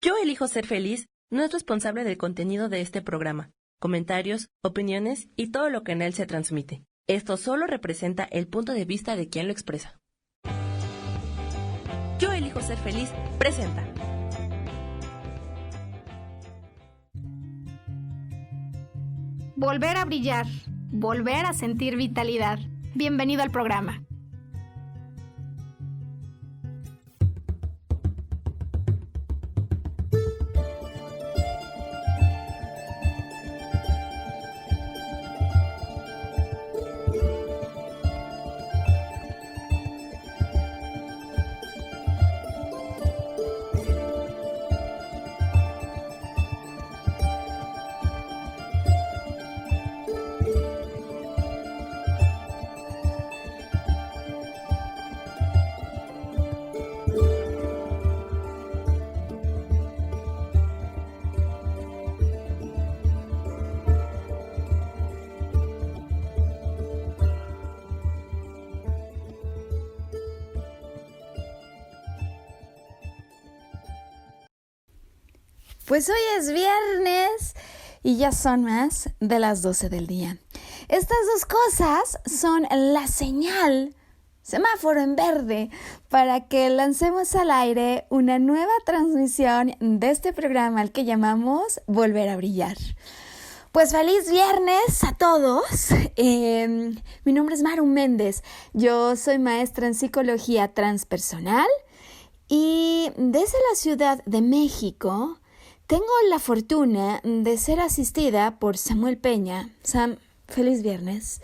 Yo elijo ser feliz no es responsable del contenido de este programa, comentarios, opiniones y todo lo que en él se transmite. Esto solo representa el punto de vista de quien lo expresa. Yo elijo ser feliz presenta. Volver a brillar, volver a sentir vitalidad. Bienvenido al programa. Pues hoy es viernes y ya son más de las 12 del día. Estas dos cosas son la señal, semáforo en verde, para que lancemos al aire una nueva transmisión de este programa al que llamamos Volver a Brillar. Pues feliz viernes a todos. Mi nombre es Maru Méndez. Yo soy maestra en psicología transpersonal y desde la Ciudad de México tengo la fortuna de ser asistida por Samuel Peña. Sam, feliz viernes.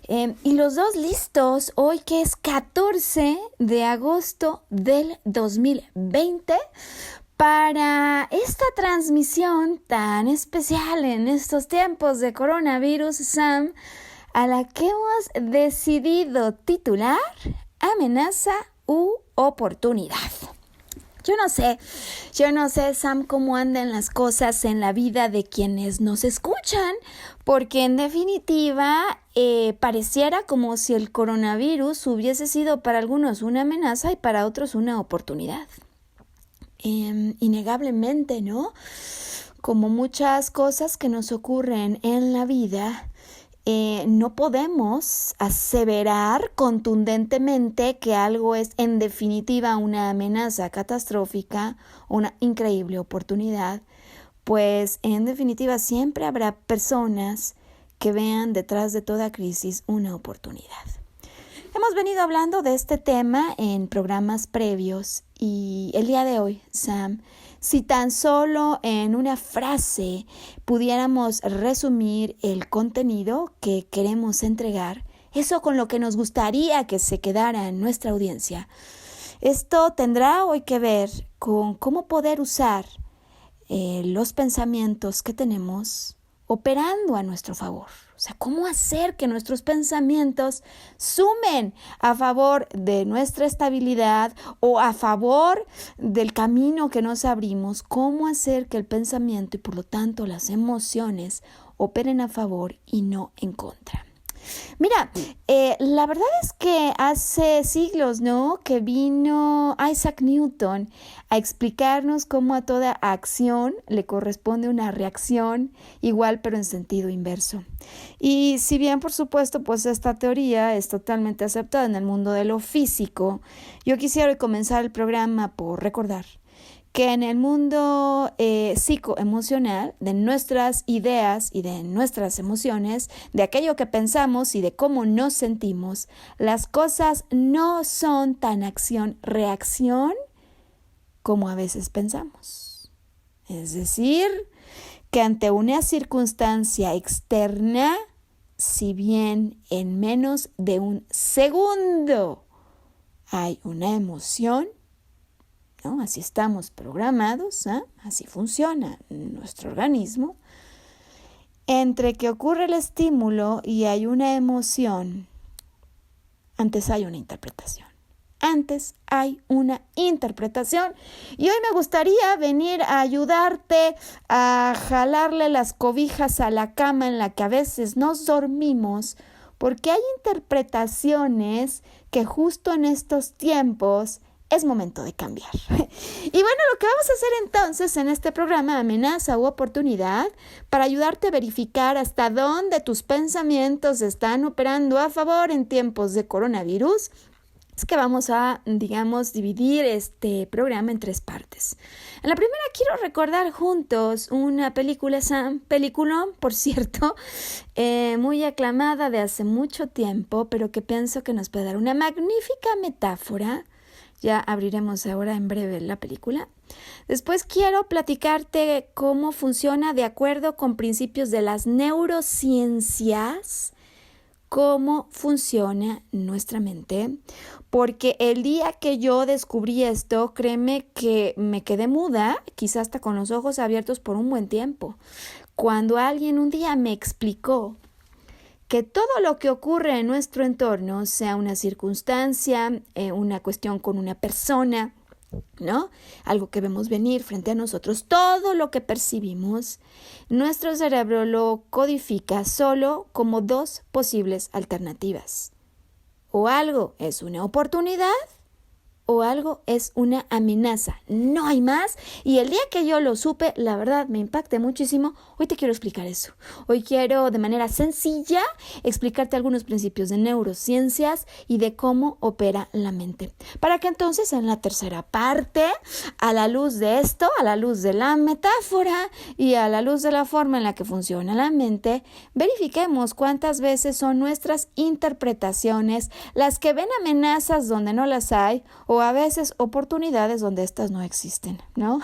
Y los dos listos hoy, que es 14 de agosto del 2020, para esta transmisión tan especial en estos tiempos de coronavirus, Sam, a la que hemos decidido titular Amenaza u Oportunidad. Yo no sé, Sam, cómo andan las cosas en la vida de quienes nos escuchan, porque en definitiva pareciera como si el coronavirus hubiese sido para algunos una amenaza y para otros una oportunidad. Innegablemente, ¿no? Como muchas cosas que nos ocurren en la vida, no podemos aseverar contundentemente que algo es en definitiva una amenaza catastrófica o una increíble oportunidad, pues en definitiva siempre habrá personas que vean detrás de toda crisis una oportunidad. Hemos venido hablando de este tema en programas previos y el día de hoy, Sam, si tan solo en una frase pudiéramos resumir el contenido que queremos entregar, eso con lo que nos gustaría que se quedara en nuestra audiencia, esto tendrá hoy que ver con cómo poder usar los pensamientos que tenemos operando a nuestro favor. O sea, cómo hacer que nuestros pensamientos sumen a favor de nuestra estabilidad o a favor del camino que nos abrimos. Cómo hacer que el pensamiento y por lo tanto las emociones operen a favor y no en contra. Mira, la verdad es que hace siglos, ¿no?, que vino Isaac Newton a explicarnos cómo a toda acción le corresponde una reacción igual pero en sentido inverso. Y si bien, por supuesto, pues esta teoría es totalmente aceptada en el mundo de lo físico, yo quisiera hoy comenzar el programa por recordar que en el mundo psicoemocional, de nuestras ideas y de nuestras emociones, de aquello que pensamos y de cómo nos sentimos, las cosas no son tan acción-reacción como a veces pensamos. Es decir, que ante una circunstancia externa, si bien en menos de un segundo hay una emoción, ¿no? Así estamos programados, ¿eh? Así funciona nuestro organismo. Entre que ocurre el estímulo y hay una emoción, antes hay una interpretación. Y hoy me gustaría venir a ayudarte a jalarle las cobijas a la cama en la que a veces nos dormimos, porque hay interpretaciones que justo en estos tiempos es momento de cambiar. Y bueno, lo que vamos a hacer entonces en este programa, Amenaza u Oportunidad, para ayudarte a verificar hasta dónde tus pensamientos están operando a favor en tiempos de coronavirus, es que vamos a, dividir este programa en 3 partes. En la primera quiero recordar juntos una película, Sam, peliculón, por cierto, muy aclamada de hace mucho tiempo, pero que pienso que nos puede dar una magnífica metáfora. Ya abriremos ahora en breve la película. Después quiero platicarte cómo funciona de acuerdo con principios de las neurociencias, cómo funciona nuestra mente, porque el día que yo descubrí esto, créeme que me quedé muda, quizás hasta con los ojos abiertos por un buen tiempo. Cuando alguien un día me explicó que todo lo que ocurre en nuestro entorno, sea una circunstancia, una cuestión con una persona, ¿no? Algo que vemos venir frente a nosotros, todo lo que percibimos, nuestro cerebro lo codifica solo como 2 posibles alternativas. O algo es una oportunidad o algo es una amenaza. No hay más. Y el día que yo lo supe, la verdad me impacté muchísimo. Hoy te quiero explicar eso. Hoy quiero de manera sencilla explicarte algunos principios de neurociencias y de cómo opera la mente. Para que entonces en la tercera parte, a la luz de esto, a la luz de la metáfora y a la luz de la forma en la que funciona la mente, verifiquemos cuántas veces son nuestras interpretaciones las que ven amenazas donde no las hay o a veces oportunidades donde estas no existen, ¿no?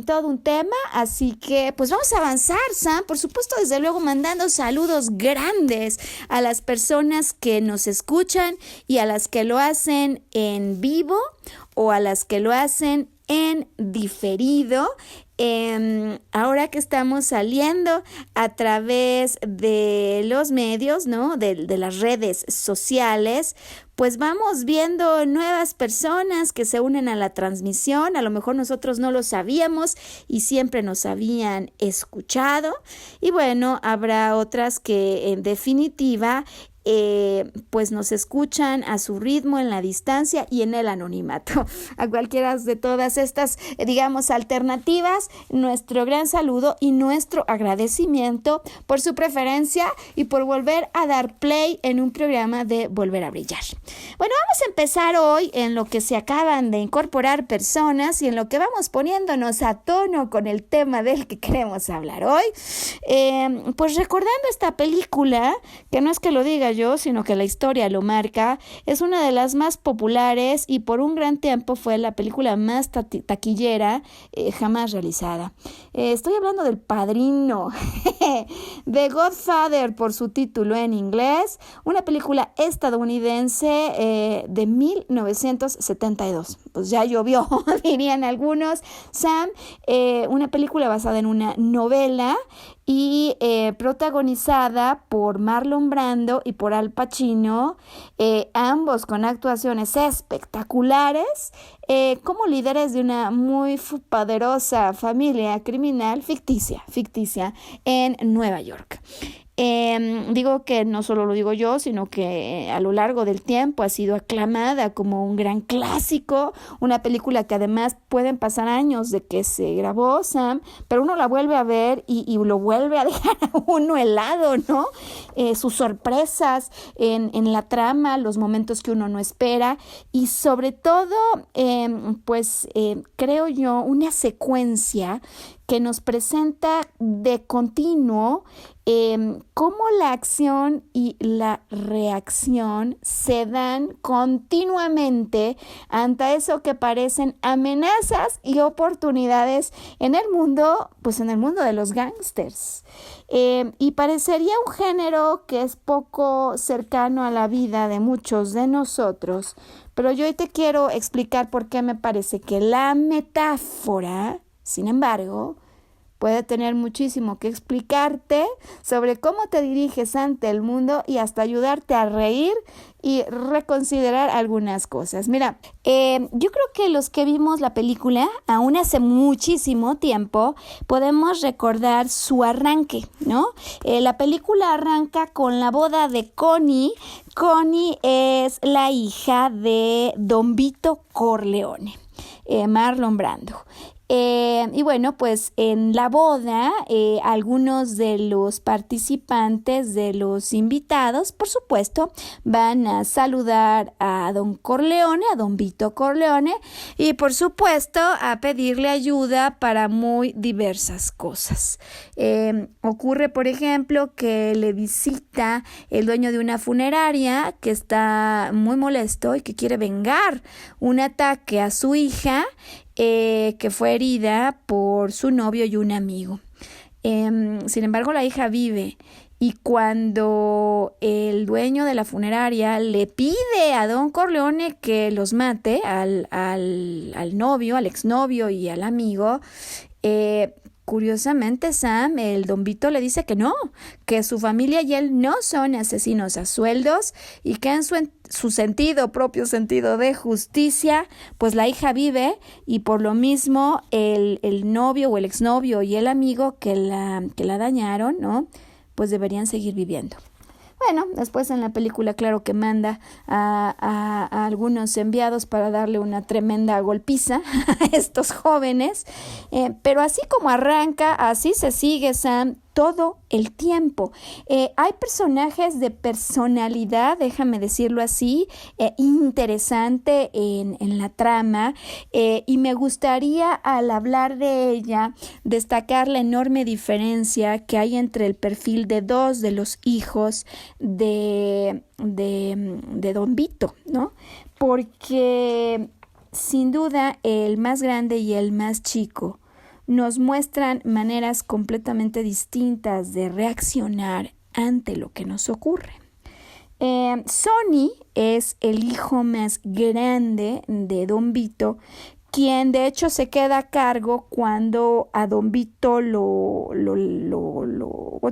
Todo un tema, así que pues vamos a avanzar, Sam, por supuesto, desde luego mandando saludos grandes a las personas que nos escuchan y a las que lo hacen en vivo o a las que lo hacen en diferido. Ahora que estamos saliendo a través de los medios, ¿no? De las redes sociales, pues vamos viendo nuevas personas que se unen a la transmisión. A lo mejor nosotros no lo sabíamos y siempre nos habían escuchado. Y bueno, habrá otras que en definitiva pues nos escuchan a su ritmo en la distancia y en el anonimato. A cualquiera de todas estas, alternativas, nuestro gran saludo y nuestro agradecimiento por su preferencia y por volver a dar play en un programa de Volver a Brillar. Bueno, vamos a empezar hoy en lo que se acaban de incorporar personas y en lo que vamos poniéndonos a tono con el tema del que queremos hablar hoy. Pues recordando esta película, que no es que lo diga yo, sino que la historia lo marca, es una de las más populares y por un gran tiempo fue la película más taquillera jamás realizada. Estoy hablando del Padrino, The Godfather por su título en inglés, una película estadounidense de 1972. Pues ya llovió, dirían algunos. Sam, una película basada en una novela y protagonizada por Marlon Brando y por Al Pacino, ambos con actuaciones espectaculares, como líderes de una muy poderosa familia criminal ficticia en Nueva York. Digo que no solo lo digo yo, sino que a lo largo del tiempo ha sido aclamada como un gran clásico, una película que además pueden pasar años de que se grabó, Sam, pero uno la vuelve a ver y lo vuelve a dejar a uno helado, ¿no? Sus sorpresas en la trama, los momentos que uno no espera y sobre todo, creo yo, una secuencia que nos presenta de continuo cómo la acción y la reacción se dan continuamente ante eso que parecen amenazas y oportunidades en el mundo de los gángsters. Y parecería un género que es poco cercano a la vida de muchos de nosotros, pero yo hoy te quiero explicar por qué me parece que la metáfora, sin embargo, puede tener muchísimo que explicarte sobre cómo te diriges ante el mundo y hasta ayudarte a reír y reconsiderar algunas cosas. Mira, yo creo que los que vimos la película, aún hace muchísimo tiempo, podemos recordar su arranque, ¿no? La película arranca con la boda de Connie. Connie es la hija de Don Vito Corleone, Marlon Brando. Y bueno, pues en la boda, algunos de los participantes, de los invitados, por supuesto, van a saludar a Don Corleone, a Don Vito Corleone, y por supuesto a pedirle ayuda para muy diversas cosas. Ocurre, por ejemplo, que le visita el dueño de una funeraria que está muy molesto y que quiere vengar un ataque a su hija, que fue herida por su novio y un amigo. Sin embargo, la hija vive, y cuando el dueño de la funeraria le pide a Don Corleone que los mate, al novio, al exnovio y al amigo, curiosamente, Sam, el Don Vito, le dice que no, que su familia y él no son asesinos a sueldos y que en su propio sentido de justicia, pues la hija vive, y por lo mismo el novio o el exnovio y el amigo que la dañaron, ¿no? Pues deberían seguir viviendo. Bueno, después en la película, claro que manda a algunos enviados para darle una tremenda golpiza a estos jóvenes, pero así como arranca, así se sigue, Sam, todo el tiempo. Hay personajes de personalidad, déjame decirlo así, interesante en la trama, y me gustaría, al hablar de ella, destacar la enorme diferencia que hay entre el perfil de dos de los hijos de Don Vito, ¿no? Porque sin duda el más grande y el más chico nos muestran maneras completamente distintas de reaccionar ante lo que nos ocurre. Sonny es el hijo más grande de Don Vito, quien de hecho se queda a cargo cuando a Don Vito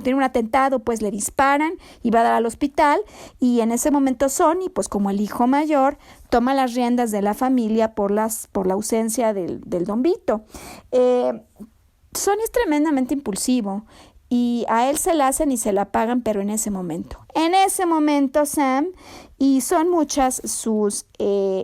tiene un atentado, pues le disparan y va a dar al hospital, y en ese momento Sonny, pues como el hijo mayor, toma las riendas de la familia por la ausencia del Don Vito. Sonny es tremendamente impulsivo, y a él se la hacen y se la pagan, pero en ese momento, Sam, y son muchas sus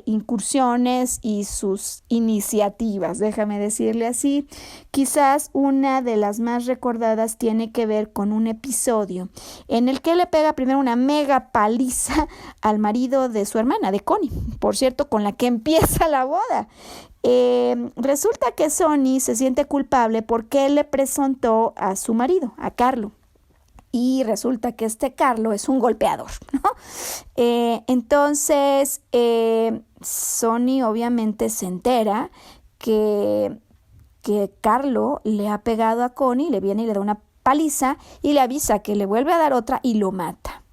incursiones y sus iniciativas, déjame decirle así. Quizás una de las más recordadas tiene que ver con un episodio en el que le pega primero una mega paliza al marido de su hermana, de Connie, por cierto, con la que empieza la boda. Resulta que Sonny se siente culpable porque él le presentó a su marido, a Carlo, y resulta que este Carlo es un golpeador, ¿no? Entonces Sonny obviamente se entera que Carlo le ha pegado a Connie, le viene y le da una paliza y le avisa que le vuelve a dar otra y lo mata.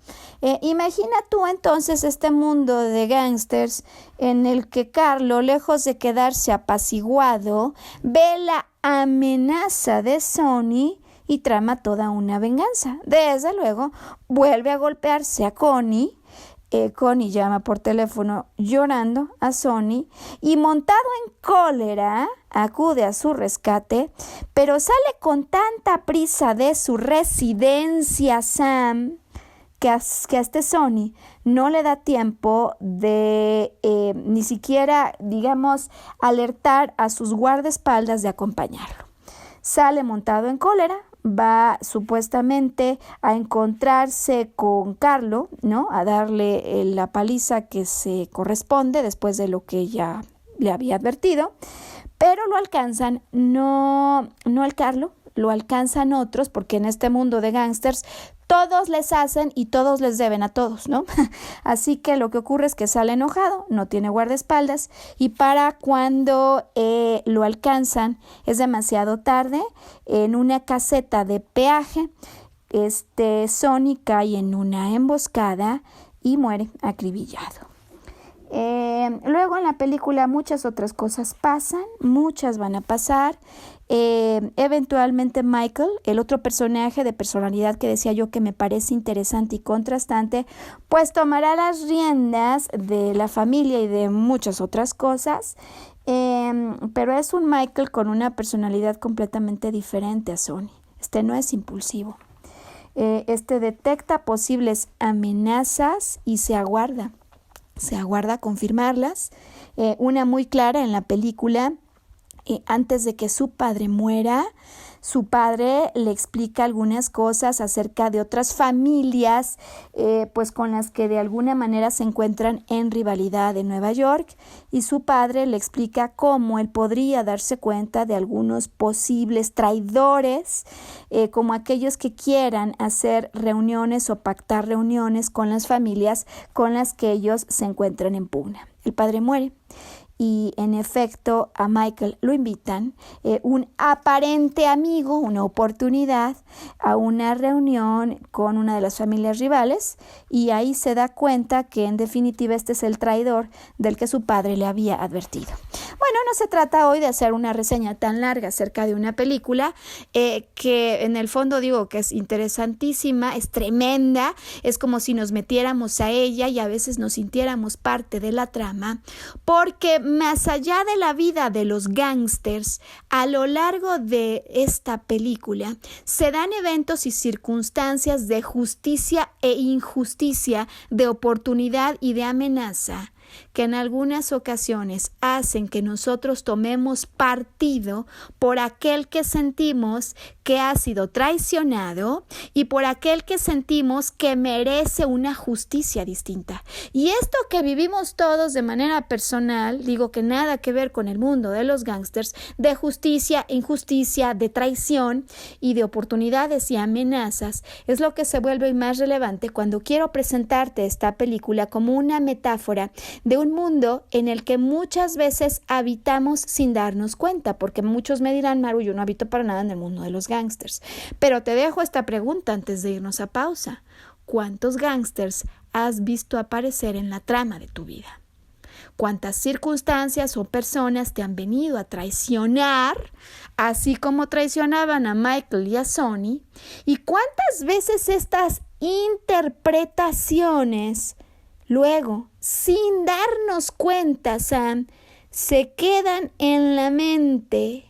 Imagina tú entonces este mundo de gángsters en el que Carlo, lejos de quedarse apaciguado, ve la amenaza de Sonny y trama toda una venganza. Desde luego, vuelve a golpearse a Connie. Connie llama por teléfono llorando a Sonny y, montado en cólera, acude a su rescate, pero sale con tanta prisa de su residencia, Sam, que a este Sonny no le da tiempo de ni siquiera, digamos, alertar a sus guardaespaldas de acompañarlo. Sale montado en cólera, va supuestamente a encontrarse con Carlo, ¿no? A darle la paliza que se corresponde después de lo que ya le había advertido, pero lo alcanzan, no al Carlo, lo alcanzan otros, porque en este mundo de gángsters todos les hacen y todos les deben a todos, ¿no? Así que lo que ocurre es que sale enojado, no tiene guardaespaldas, y para cuando lo alcanzan es demasiado tarde. En una caseta de peaje, Sonny cae en una emboscada y muere acribillado. Luego en la película muchas otras cosas pasan, muchas van a pasar. Eventualmente Michael, el otro personaje de personalidad que decía yo que me parece interesante y contrastante, pues tomará las riendas de la familia y de muchas otras cosas. Pero es un Michael con una personalidad completamente diferente a Sonny. No es impulsivo. Detecta posibles amenazas y se aguarda confirmarlas. Una muy clara en la película, antes de que su padre muera, su padre le explica algunas cosas acerca de otras familias, pues con las que de alguna manera se encuentran en rivalidad en Nueva York, y su padre le explica cómo él podría darse cuenta de algunos posibles traidores, como aquellos que quieran hacer reuniones o pactar reuniones con las familias con las que ellos se encuentran en pugna. El padre muere. Y en efecto a Michael lo invitan, un aparente amigo, una oportunidad, a una reunión con una de las familias rivales, y ahí se da cuenta que en definitiva este es el traidor del que su padre le había advertido. Bueno, no se trata hoy de hacer una reseña tan larga acerca de una película que en el fondo digo que es interesantísima, es tremenda, es como si nos metiéramos a ella y a veces nos sintiéramos parte de la trama, porque más allá de la vida de los gángsters, a lo largo de esta película se dan eventos y circunstancias de justicia e injusticia, de oportunidad y de amenaza, que en algunas ocasiones hacen que nosotros tomemos partido por aquel que sentimos que ha sido traicionado y por aquel que sentimos que merece una justicia distinta. Y esto que vivimos todos de manera personal, digo que nada que ver con el mundo de los gángsters, de justicia, injusticia, de traición y de oportunidades y amenazas, es lo que se vuelve más relevante cuando quiero presentarte esta película como una metáfora de un mundo en el que muchas veces habitamos sin darnos cuenta, porque muchos me dirán, Maru, yo no habito para nada en el mundo de los gángsters. Pero te dejo esta pregunta antes de irnos a pausa. ¿Cuántos gángsters has visto aparecer en la trama de tu vida? ¿Cuántas circunstancias o personas te han venido a traicionar, así como traicionaban a Michael y a Sonny? ¿Y cuántas veces estas interpretaciones luego, sin darnos cuenta, Sam, se quedan en la mente,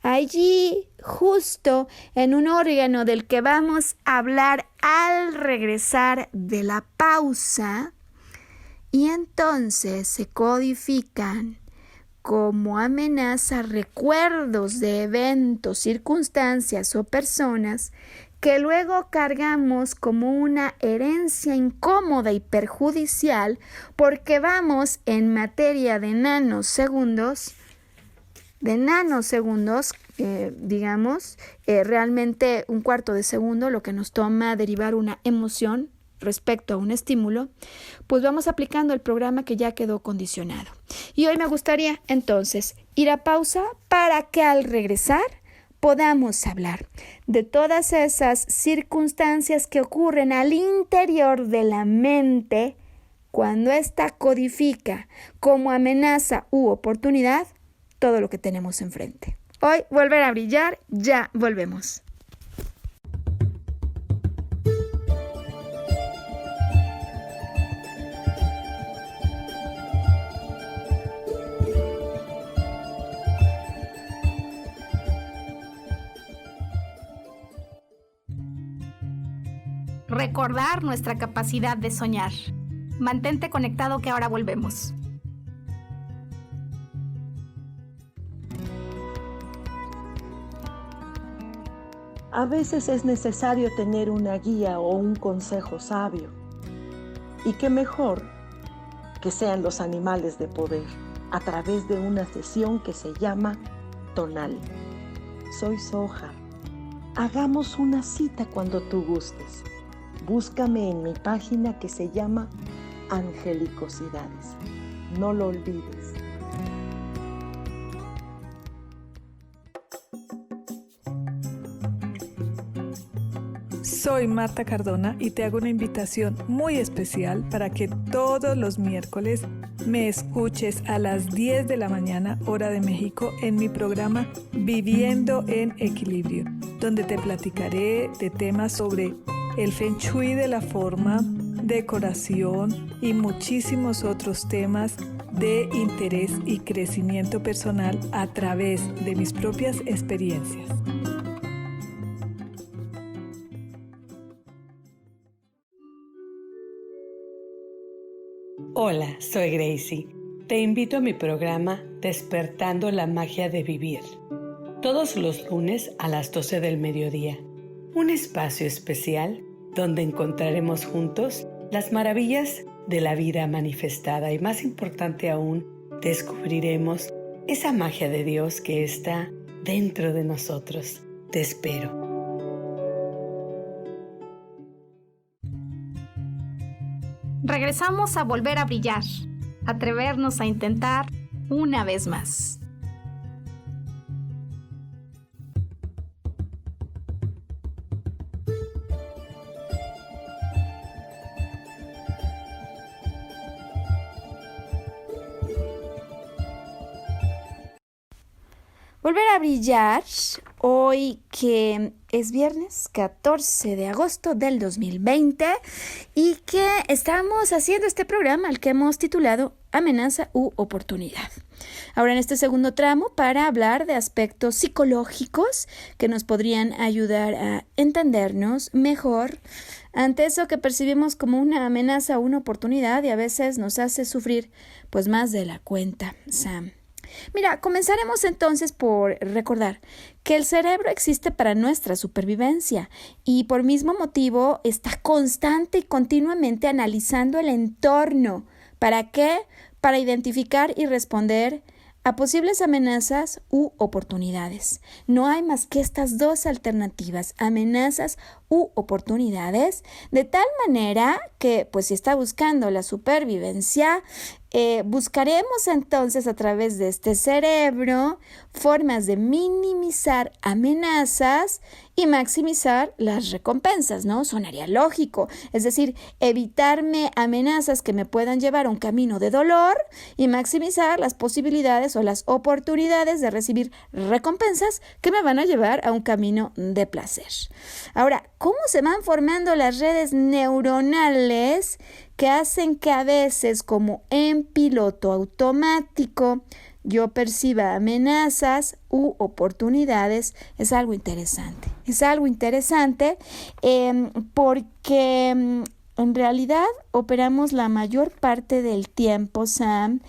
allí justo en un órgano del que vamos a hablar al regresar de la pausa, y entonces se codifican como amenaza recuerdos de eventos, circunstancias o personas que luego cargamos como una herencia incómoda y perjudicial, porque vamos en materia de nanosegundos, realmente un cuarto de segundo, lo que nos toma derivar una emoción respecto a un estímulo, pues vamos aplicando el programa que ya quedó condicionado. Y hoy me gustaría entonces ir a pausa para que al regresar podamos hablar de todas esas circunstancias que ocurren al interior de la mente cuando ésta codifica como amenaza u oportunidad todo lo que tenemos enfrente. Hoy volver a brillar, ya volvemos. Recordar nuestra capacidad de soñar. Mantente conectado que ahora volvemos. A veces es necesario tener una guía o un consejo sabio. Y qué mejor que sean los animales de poder a través de una sesión que se llama Tonal. Soy Soja. Hagamos una cita cuando tú gustes. Búscame en mi página que se llama Angelicosidades. No lo olvides. Soy Marta Cardona y te hago una invitación muy especial para que todos los miércoles me escuches a las 10 de la mañana, hora de México, en mi programa Viviendo en Equilibrio, donde te platicaré de temas sobre el Feng Shui de la forma, decoración y muchísimos otros temas de interés y crecimiento personal a través de mis propias experiencias. Hola, soy Gracie. Te invito a mi programa Despertando la Magia de Vivir, todos los lunes a las 12 del mediodía. Un espacio especial donde encontraremos juntos las maravillas de la vida manifestada y, más importante aún, descubriremos esa magia de Dios que está dentro de nosotros. Te espero. Regresamos a volver a brillar, atrevernos a intentar una vez más. Volver a brillar hoy que es viernes 14 de agosto del 2020 y que estamos haciendo este programa al que hemos titulado Amenaza u Oportunidad. Ahora en este segundo tramo para hablar de aspectos psicológicos que nos podrían ayudar a entendernos mejor ante eso que percibimos como una amenaza o una oportunidad y a veces nos hace sufrir pues más de la cuenta, Sam. Mira, comenzaremos entonces por recordar que el cerebro existe para nuestra supervivencia y por mismo motivo está constante y continuamente analizando el entorno. ¿Para qué? Para identificar y responder a posibles amenazas u oportunidades. No hay más que estas dos alternativas, amenazas u oportunidades, de tal manera que, pues si está buscando la supervivencia, buscaremos entonces a través de este cerebro formas de minimizar amenazas y maximizar las recompensas, ¿no? Sonaría lógico, es decir, evitarme amenazas que me puedan llevar a un camino de dolor y maximizar las posibilidades o las oportunidades de recibir recompensas que me van a llevar a un camino de placer. Ahora, ¿cómo se van formando las redes neuronales que hacen que a veces, como en piloto automático, yo perciba amenazas u oportunidades? Es algo interesante. Es algo interesante porque en realidad operamos la mayor parte del tiempo, Sam,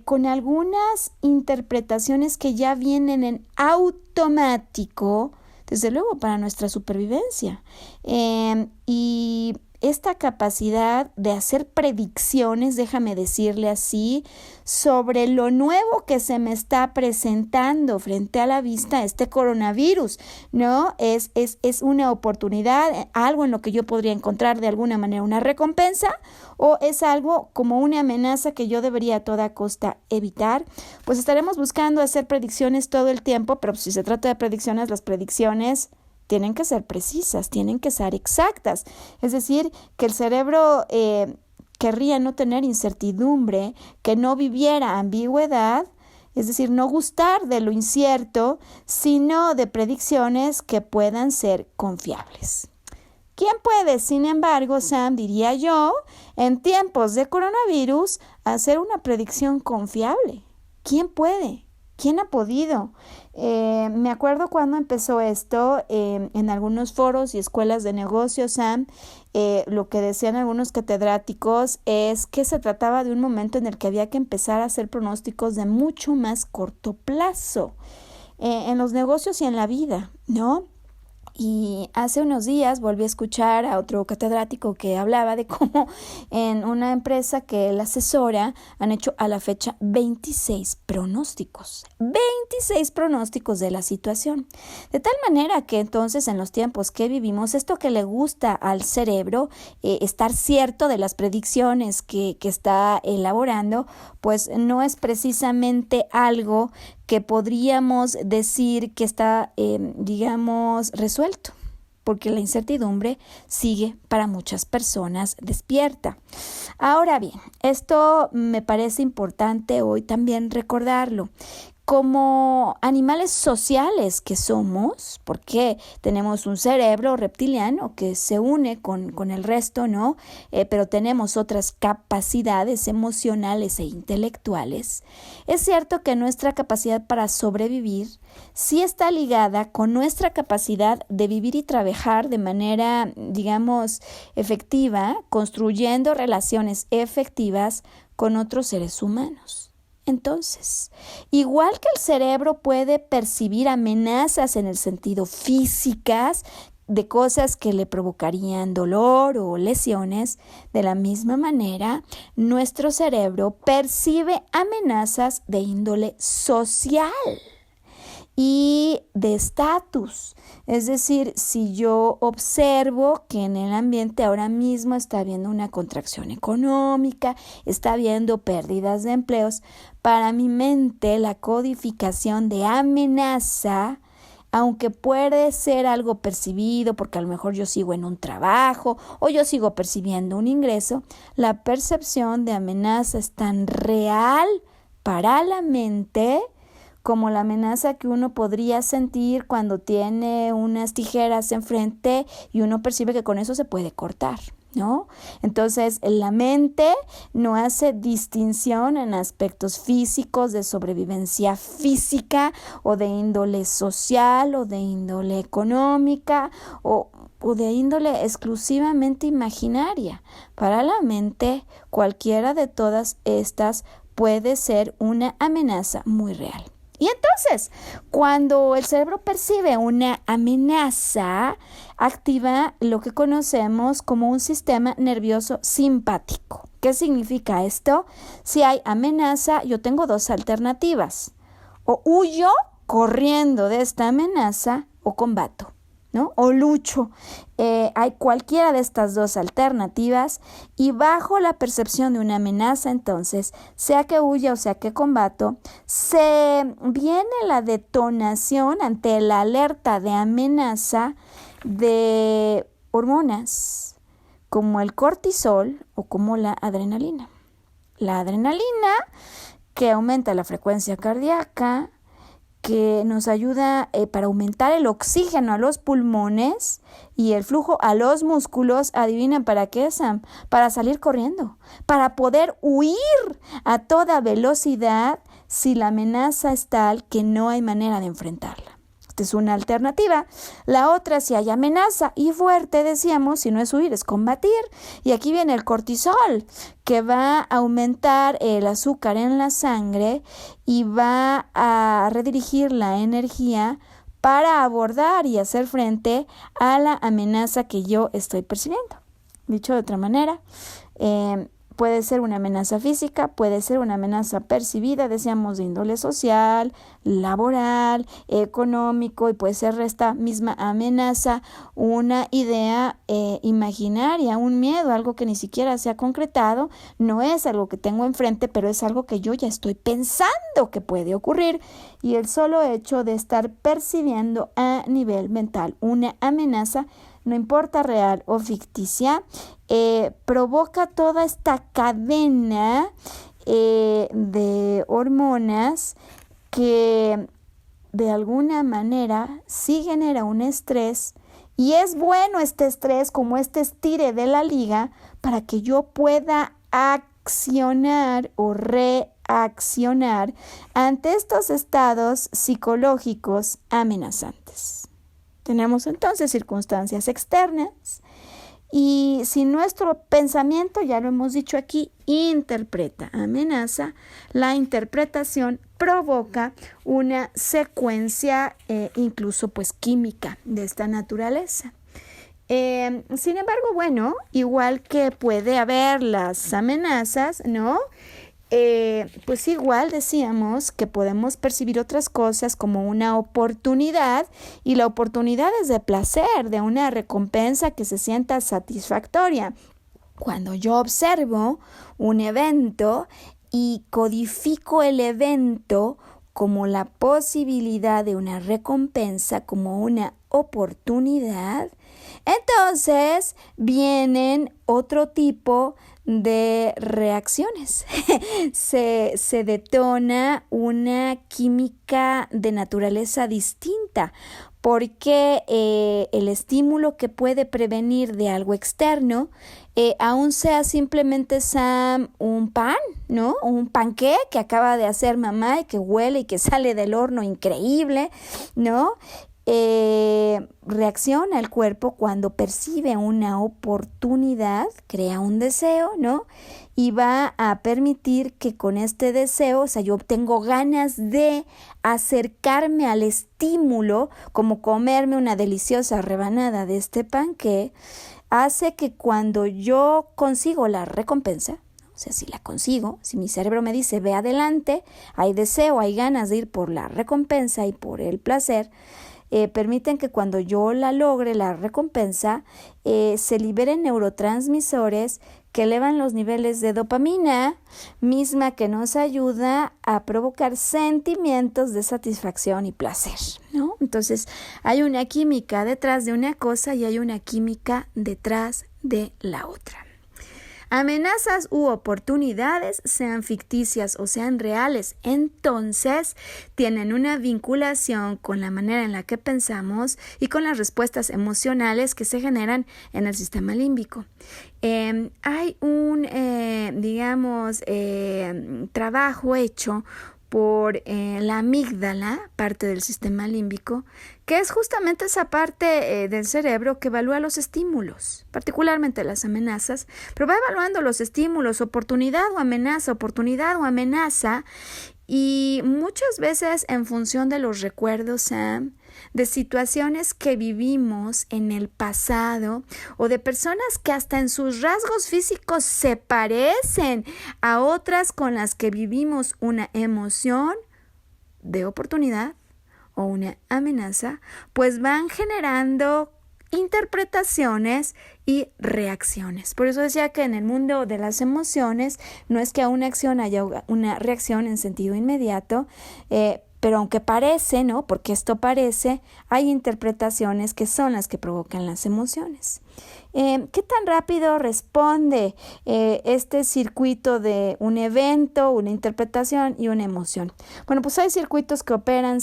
con algunas interpretaciones que ya vienen en automático, desde luego para nuestra supervivencia. Y esta capacidad de hacer predicciones, déjame decirle así, sobre lo nuevo que se me está presentando frente a la vista, este coronavirus, ¿no? Es una oportunidad, algo en lo que yo podría encontrar de alguna manera una recompensa, o es algo como una amenaza que yo debería a toda costa evitar. Pues estaremos buscando hacer predicciones todo el tiempo, pero si se trata de predicciones, las predicciones tienen que ser precisas, tienen que ser exactas. Es decir, que el cerebro querría no tener incertidumbre, que no viviera ambigüedad, es decir, no gustar de lo incierto, sino de predicciones que puedan ser confiables. ¿Quién puede, sin embargo, Sam, diría yo, en tiempos de coronavirus, hacer una predicción confiable? ¿Quién puede? ¿Quién ha podido? Me acuerdo cuando empezó esto, en algunos foros y escuelas de negocios, Sam, lo que decían algunos catedráticos es que se trataba de un momento en el que había que empezar a hacer pronósticos de mucho más corto plazo, en los negocios y en la vida, ¿no? Y hace unos días volví a escuchar a otro catedrático que hablaba de cómo en una empresa que él asesora han hecho a la fecha 26 pronósticos de la situación. De tal manera que entonces en los tiempos que vivimos, esto que le gusta al cerebro, estar cierto de las predicciones que está elaborando, pues no es precisamente algo que podríamos decir que está, resuelto. porque la incertidumbre sigue para muchas personas despierta. Ahora bien, esto me parece importante hoy también recordarlo. Como animales sociales que somos, porque tenemos un cerebro reptiliano que se une con el resto, ¿no? Pero tenemos otras capacidades emocionales e intelectuales. Es cierto que nuestra capacidad para sobrevivir sí está ligada con nuestra capacidad de vivir y trabajar de manera, digamos, efectiva, construyendo relaciones efectivas con otros seres humanos. Entonces, igual que el cerebro puede percibir amenazas en el sentido físicas de cosas que le provocarían dolor o lesiones, de la misma manera, nuestro cerebro percibe amenazas de índole social y de estatus. Es decir, si yo observo que en el ambiente ahora mismo está habiendo una contracción económica, está habiendo pérdidas de empleos, para mi mente la codificación de amenaza, aunque puede ser algo percibido porque a lo mejor yo sigo en un trabajo o yo sigo percibiendo un ingreso, la percepción de amenaza es tan real para la mente como la amenaza que uno podría sentir cuando tiene unas tijeras enfrente y uno percibe que con eso se puede cortar, ¿no? Entonces, la mente no hace distinción en aspectos físicos de sobrevivencia física o de índole social o de índole económica o de índole exclusivamente imaginaria. Para la mente, cualquiera de todas estas puede ser una amenaza muy real. Y entonces, cuando el cerebro percibe una amenaza, activa lo que conocemos como un sistema nervioso simpático. ¿Qué significa esto? Si hay amenaza, yo tengo dos alternativas. O huyo corriendo de esta amenaza o combato, ¿no? O lucho. Hay cualquiera de estas dos alternativas y bajo la percepción de una amenaza, entonces, sea que huya o sea que combato, se viene la detonación ante la alerta de amenaza de hormonas como el cortisol o como la adrenalina. La adrenalina que aumenta la frecuencia cardíaca, que nos ayuda para aumentar el oxígeno a los pulmones y el flujo a los músculos. ¿Adivinen para qué, Sam? Para salir corriendo, para poder huir a toda velocidad si la amenaza es tal que no hay manera de enfrentarla. Esta es una alternativa. La otra, si hay amenaza y fuerte, decíamos, si no es huir, es combatir. Y aquí viene el cortisol, que va a aumentar el azúcar en la sangre y va a redirigir la energía para abordar y hacer frente a la amenaza que yo estoy percibiendo. Dicho de otra manera, puede ser una amenaza física, puede ser una amenaza percibida, decíamos, de índole social, laboral, económico, y puede ser esta misma amenaza una idea imaginaria, un miedo, algo que ni siquiera se ha concretado, no es algo que tengo enfrente, pero es algo que yo ya estoy pensando que puede ocurrir, y el solo hecho de estar percibiendo a nivel mental una amenaza, no importa real o ficticia, provoca toda esta cadena de hormonas que de alguna manera sí genera un estrés, y es bueno este estrés como este estire de la liga para que yo pueda accionar o reaccionar ante estos estados psicológicos amenazantes. Tenemos entonces circunstancias externas y si nuestro pensamiento, ya lo hemos dicho aquí, interpreta amenaza, la interpretación provoca una secuencia incluso pues química de esta naturaleza. Sin embargo, bueno, igual que puede haber las amenazas, ¿no? Pues igual decíamos que podemos percibir otras cosas como una oportunidad, y la oportunidad es de placer, de una recompensa que se sienta satisfactoria. Cuando yo observo un evento y codifico el evento como la posibilidad de una recompensa, como una oportunidad, Entonces vienen otro tipo de reacciones. se detona una química de naturaleza distinta, porque el estímulo que puede prevenir de algo externo, aún sea simplemente un pan, ¿no? Un panqué que acaba de hacer mamá y que huele y que sale del horno increíble, ¿no? Reacciona el cuerpo cuando percibe una oportunidad, crea un deseo, ¿no? Y va a permitir que con este deseo, o sea, yo tengo ganas de acercarme al estímulo, como comerme una deliciosa rebanada de este panqué, hace que cuando yo consigo la recompensa, o sea, si la consigo, si mi cerebro me dice, ve adelante, hay deseo, hay ganas de ir por la recompensa y por el placer, permiten que cuando yo la logre, la recompensa, se liberen neurotransmisores que elevan los niveles de dopamina, misma que nos ayuda a provocar sentimientos de satisfacción y placer, ¿no? Entonces, hay una química detrás de una cosa y hay una química detrás de la otra. Amenazas u oportunidades, sean ficticias o sean reales, entonces tienen una vinculación con la manera en la que pensamos y con las respuestas emocionales que se generan en el sistema límbico. Hay un, trabajo hecho por la amígdala, parte del sistema límbico, que es justamente esa parte del cerebro que evalúa los estímulos, particularmente las amenazas, pero va evaluando los estímulos, oportunidad o amenaza, y muchas veces en función de los recuerdos, de situaciones que vivimos en el pasado o de personas que hasta en sus rasgos físicos se parecen a otras con las que vivimos una emoción de oportunidad o una amenaza, pues van generando interpretaciones y reacciones. Por eso decía que en el mundo de las emociones no es que a una acción haya una reacción en sentido inmediato, pero aunque parece, ¿no? Porque esto parece, hay interpretaciones que son las que provocan las emociones. ¿Qué tan rápido responde este circuito de un evento, una interpretación y una emoción? Bueno, pues hay circuitos que operan,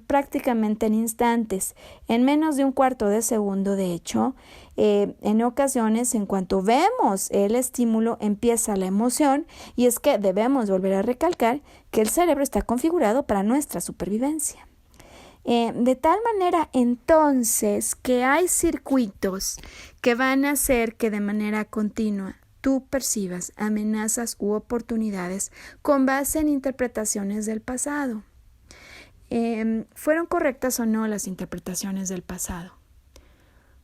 prácticamente en instantes, en menos de un cuarto de segundo, de hecho. En ocasiones, en cuanto vemos el estímulo, empieza la emoción, y es que debemos volver a recalcar que el cerebro está configurado para nuestra supervivencia. De tal manera, entonces, que hay circuitos que van a hacer que de manera continua tú percibas amenazas u oportunidades con base en interpretaciones del pasado. ¿Fueron correctas o no las interpretaciones del pasado?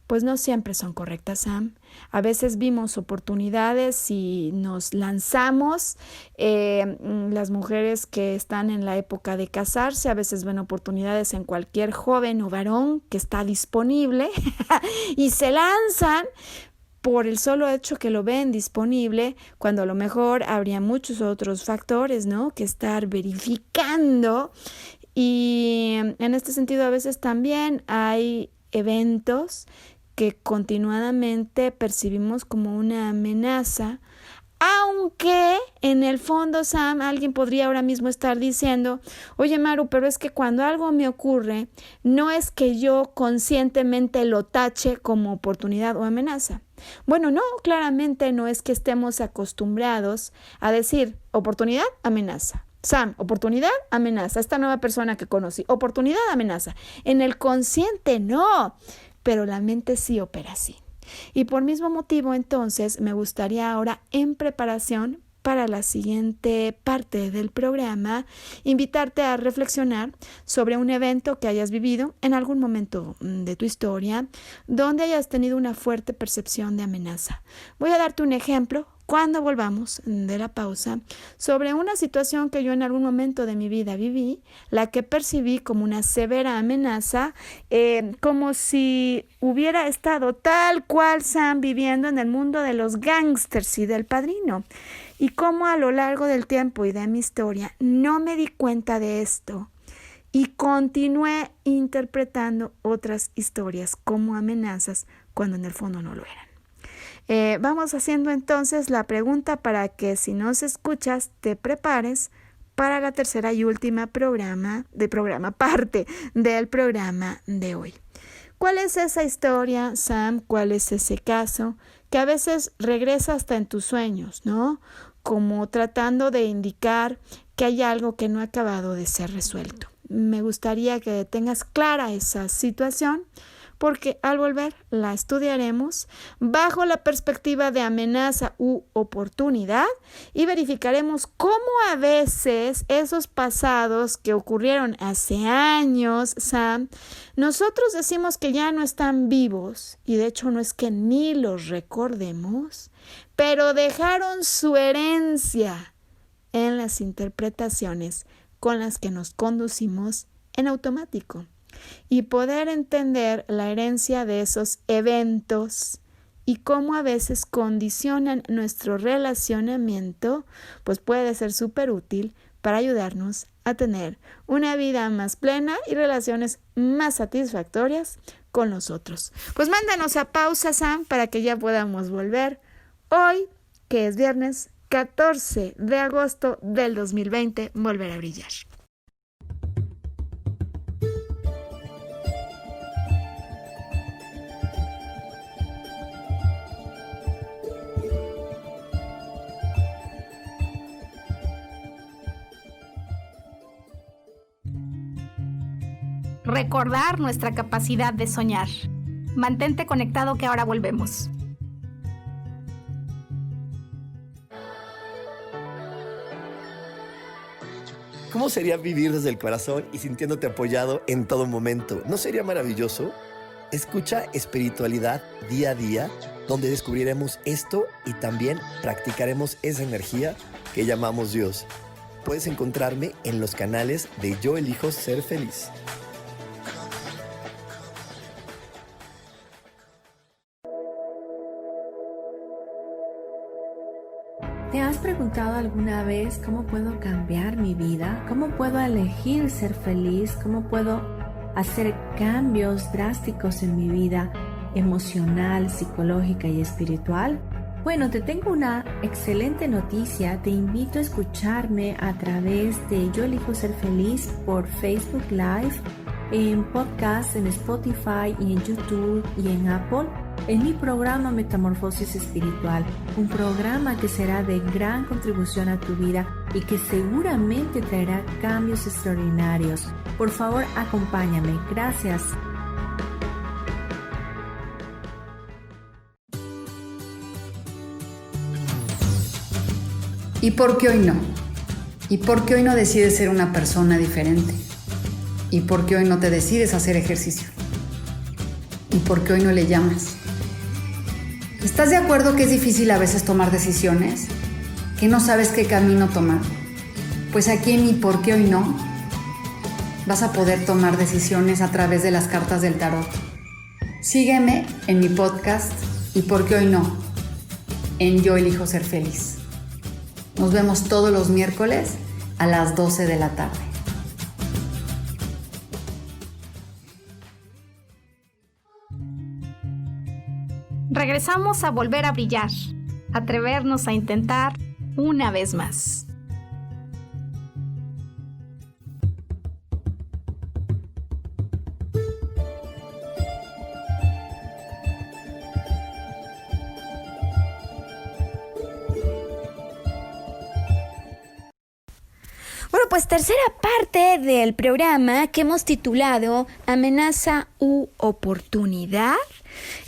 Pues no siempre son correctas, A veces vimos oportunidades y nos lanzamos. Las mujeres que están en la época de casarse a veces ven oportunidades en cualquier joven o varón que está disponible y se lanzan por el solo hecho que lo ven disponible, cuando a lo mejor habría muchos otros factores, ¿no?, que estar verificando. Y en este sentido a veces también hay eventos que continuadamente percibimos como una amenaza, aunque en el fondo, alguien podría ahora mismo estar diciendo, oye Maru, pero es que cuando algo me ocurre, no es que yo conscientemente lo tache como oportunidad o amenaza. Bueno, no, claramente no es que estemos acostumbrados a decir oportunidad, amenaza. Oportunidad, amenaza. Esta nueva persona que conocí, oportunidad, amenaza. En el consciente no, pero la mente sí opera así. Y por mismo motivo, entonces, me gustaría ahora, en preparación para la siguiente parte del programa, invitarte a reflexionar sobre un evento que hayas vivido en algún momento de tu historia, donde hayas tenido una fuerte percepción de amenaza. Voy a darte un ejemplo cuando volvamos de la pausa sobre una situación que yo en algún momento de mi vida viví, la que percibí como una severa amenaza, como si hubiera estado tal cual viviendo en el mundo de los gángsters y del Padrino, y cómo a lo largo del tiempo y de mi historia no me di cuenta de esto, y continué interpretando otras historias como amenazas cuando en el fondo no lo eran. Vamos haciendo entonces la pregunta para que si nos escuchas te prepares para la tercera y última parte del programa de hoy. ¿Cuál es esa historia, Sam? ¿Cuál es ese caso que a veces regresa hasta en tus sueños, ¿no? Como tratando de indicar que hay algo que no ha acabado de ser resuelto. Me gustaría que tengas clara esa situación, porque al volver la estudiaremos bajo la perspectiva de amenaza u oportunidad y verificaremos cómo a veces esos pasados que ocurrieron hace años, Sam, nosotros decimos que ya no están vivos y de hecho no es que ni los recordemos, pero dejaron su herencia en las interpretaciones con las que nos conducimos en automático. Y poder entender la herencia de esos eventos y cómo a veces condicionan nuestro relacionamiento, pues puede ser súper útil para ayudarnos a tener una vida más plena y relaciones más satisfactorias con los otros. Pues mándanos a pausa, Sam, para que ya podamos volver hoy, que es viernes 14 de agosto del 2020, volver a brillar. Recordar nuestra capacidad de soñar. Mantente conectado que ahora volvemos. ¿Cómo sería vivir desde el corazón y sintiéndote apoyado en todo momento? ¿No sería maravilloso? Escucha Espiritualidad día a día, donde descubriremos esto y también practicaremos esa energía que llamamos Dios. Puedes encontrarme en los canales de Yo Elijo Ser Feliz. ¿Te has preguntado alguna vez cómo puedo cambiar mi vida? ¿Cómo puedo elegir ser feliz? ¿Cómo puedo hacer cambios drásticos en mi vida emocional, psicológica y espiritual? Bueno, te tengo una excelente noticia. Te invito a escucharme a través de Yo Elijo Ser Feliz por Facebook Live, en podcast, en Spotify y en YouTube y en Apple, en mi programa Metamorfosis Espiritual, un programa que será de gran contribución a tu vida y que seguramente traerá cambios extraordinarios. Por favor, acompáñame. Gracias. ¿Y por qué hoy no? ¿Y por qué hoy no decides ser una persona diferente? ¿Y por qué hoy no te decides hacer ejercicio? ¿Y por qué hoy no le llamas? ¿Estás de acuerdo que es difícil a veces tomar decisiones? ¿Que no sabes qué camino tomar? Pues aquí en mi ¿por qué hoy no? Vas a poder tomar decisiones a través de las cartas del tarot. Sígueme en mi podcast ¿Y por qué hoy no? En Yo Elijo Ser Feliz. Nos vemos todos los miércoles a las 12 de la tarde. Regresamos a volver a brillar, atrevernos a intentar una vez más. Bueno, pues tercera parte del programa que hemos titulado Amenaza u Oportunidad.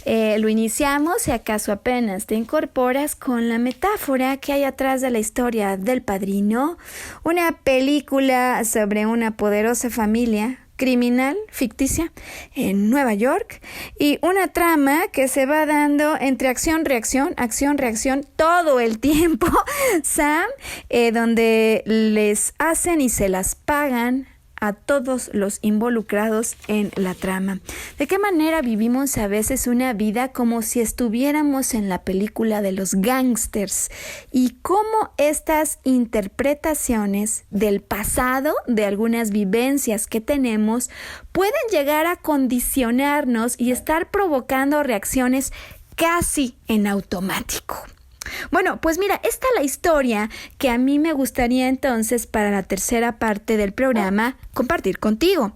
Lo iniciamos, si acaso apenas te incorporas, con la metáfora que hay atrás de la historia del Padrino, una película sobre una poderosa familia criminal ficticia en Nueva York y una trama que se va dando entre acción-reacción todo el tiempo, Sam, donde les hacen y se las pagan a todos los involucrados en la trama. ¿De qué manera vivimos a veces una vida como si estuviéramos en la película de los gángsters? Y cómo estas interpretaciones del pasado, de algunas vivencias que tenemos, pueden llegar a condicionarnos y estar provocando reacciones casi en automático. Bueno, pues mira, esta es la historia que a mí me gustaría entonces para la tercera parte del programa compartir contigo.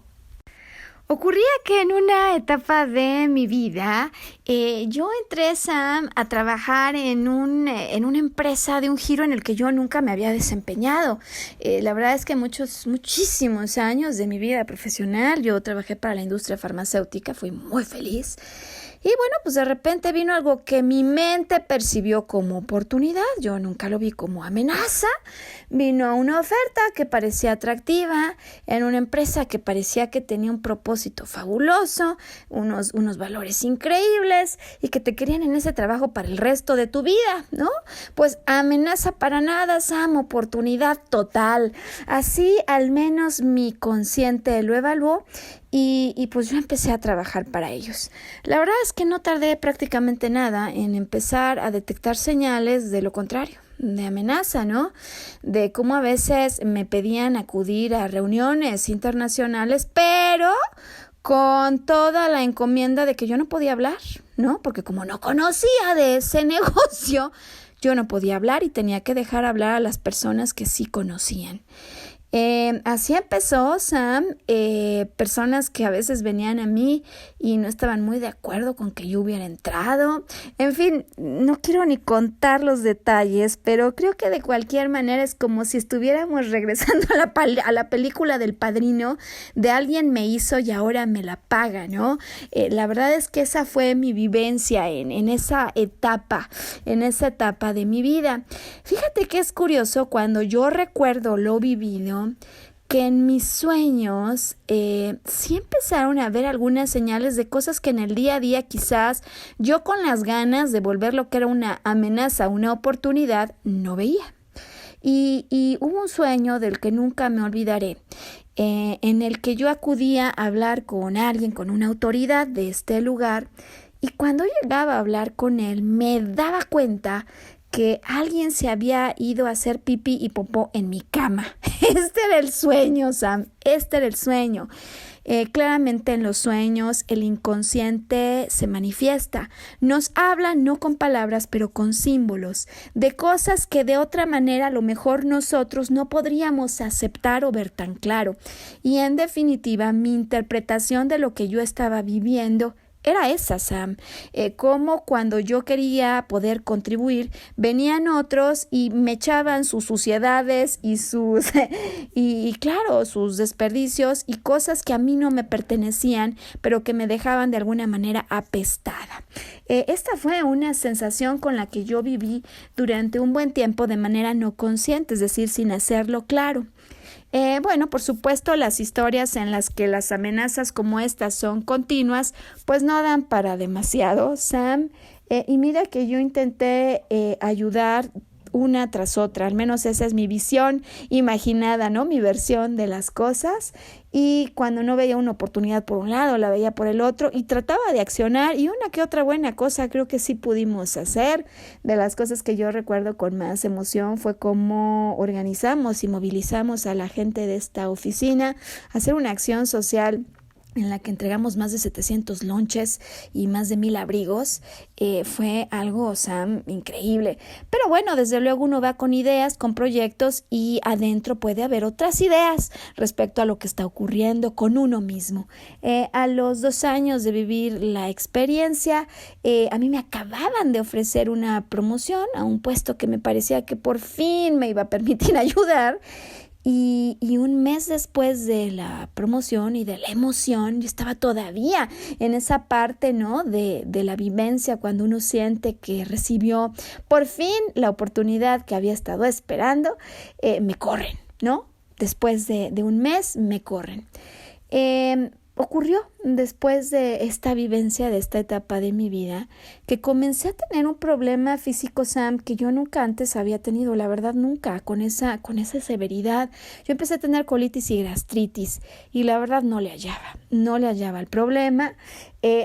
Ocurría que en una etapa de mi vida, yo entré, Sam, a trabajar en una empresa de un giro en el que yo nunca me había desempeñado. La verdad es que muchísimos años de mi vida profesional, yo trabajé para la industria farmacéutica, fui muy feliz. Y bueno, pues de repente vino algo que mi mente percibió como oportunidad, yo nunca lo vi como amenaza. Vino una oferta que parecía atractiva en una empresa que parecía que tenía un propósito fabuloso, unos valores increíbles y que te querían en ese trabajo para el resto de tu vida, ¿no? Pues amenaza para nada, Sam, oportunidad total. Así al menos mi consciente lo evaluó. Y pues yo empecé a trabajar para ellos. La verdad es que no tardé prácticamente nada en empezar a detectar señales de lo contrario, de amenaza, ¿no? De cómo a veces me pedían acudir a reuniones internacionales, pero con toda la encomienda de que yo no podía hablar, ¿no? Porque como no conocía de ese negocio, yo no podía hablar y tenía que dejar hablar a las personas que sí conocían. Así empezó, Sam, personas que a veces venían a mí y no estaban muy de acuerdo con que yo hubiera entrado. En fin, no quiero ni contar los detalles, pero creo que de cualquier manera es como si estuviéramos regresando a la película del Padrino, de alguien me hizo y ahora me la paga, ¿no? La verdad es que esa fue mi vivencia en esa etapa de mi vida. Fíjate que es curioso, cuando yo recuerdo lo vivido, que en mis sueños sí empezaron a ver algunas señales de cosas que en el día a día quizás yo, con las ganas de volver lo que era una amenaza, una oportunidad, no veía. Y hubo un sueño del que nunca me olvidaré, en el que yo acudía a hablar con alguien, con una autoridad de este lugar, y cuando llegaba a hablar con él me daba cuenta que alguien se había ido a hacer pipí y popó en mi cama. Este era el sueño, Sam, este era el sueño. Claramente en los sueños el inconsciente se manifiesta. Nos habla no con palabras, pero con símbolos, de cosas que de otra manera a lo mejor nosotros no podríamos aceptar o ver tan claro. Y en definitiva, mi interpretación de lo que yo estaba viviendo era esa, Sam. Como cuando yo quería poder contribuir, venían otros y me echaban sus suciedades y sus desperdicios y cosas que a mí no me pertenecían, pero que me dejaban de alguna manera apestada. Esta fue una sensación con la que yo viví durante un buen tiempo de manera no consciente, es decir, sin hacerlo claro. Bueno, por supuesto, las historias en las que las amenazas como estas son continuas, pues no dan para demasiado, Sam. Y mira que yo intenté ayudar una tras otra, al menos esa es mi visión imaginada, ¿no? Mi versión de las cosas. Y cuando no veía una oportunidad por un lado, la veía por el otro y trataba de accionar, y una que otra buena cosa creo que sí pudimos hacer. De las cosas que yo recuerdo con más emoción fue cómo organizamos y movilizamos a la gente de esta oficina a hacer una acción social en la que entregamos más de 700 lonches y más de 1,000 abrigos. Fue algo, Sam, increíble. Pero bueno, desde luego uno va con ideas, con proyectos, y adentro puede haber otras ideas respecto a lo que está ocurriendo con uno mismo. A los 2 años de vivir la experiencia, a mí me acababan de ofrecer una promoción a un puesto que me parecía que por fin me iba a permitir ayudar. Y un mes después de la promoción y de la emoción, yo estaba todavía en esa parte, ¿no? de la vivencia, cuando uno siente que recibió por fin la oportunidad que había estado esperando. Me corren, ¿no? Después de un mes me corren. ocurrió después de esta vivencia, de esta etapa de mi vida, que comencé a tener un problema físico, Sam, que yo nunca antes había tenido, la verdad nunca, con esa severidad. Yo empecé a tener colitis y gastritis y la verdad no le hallaba el problema.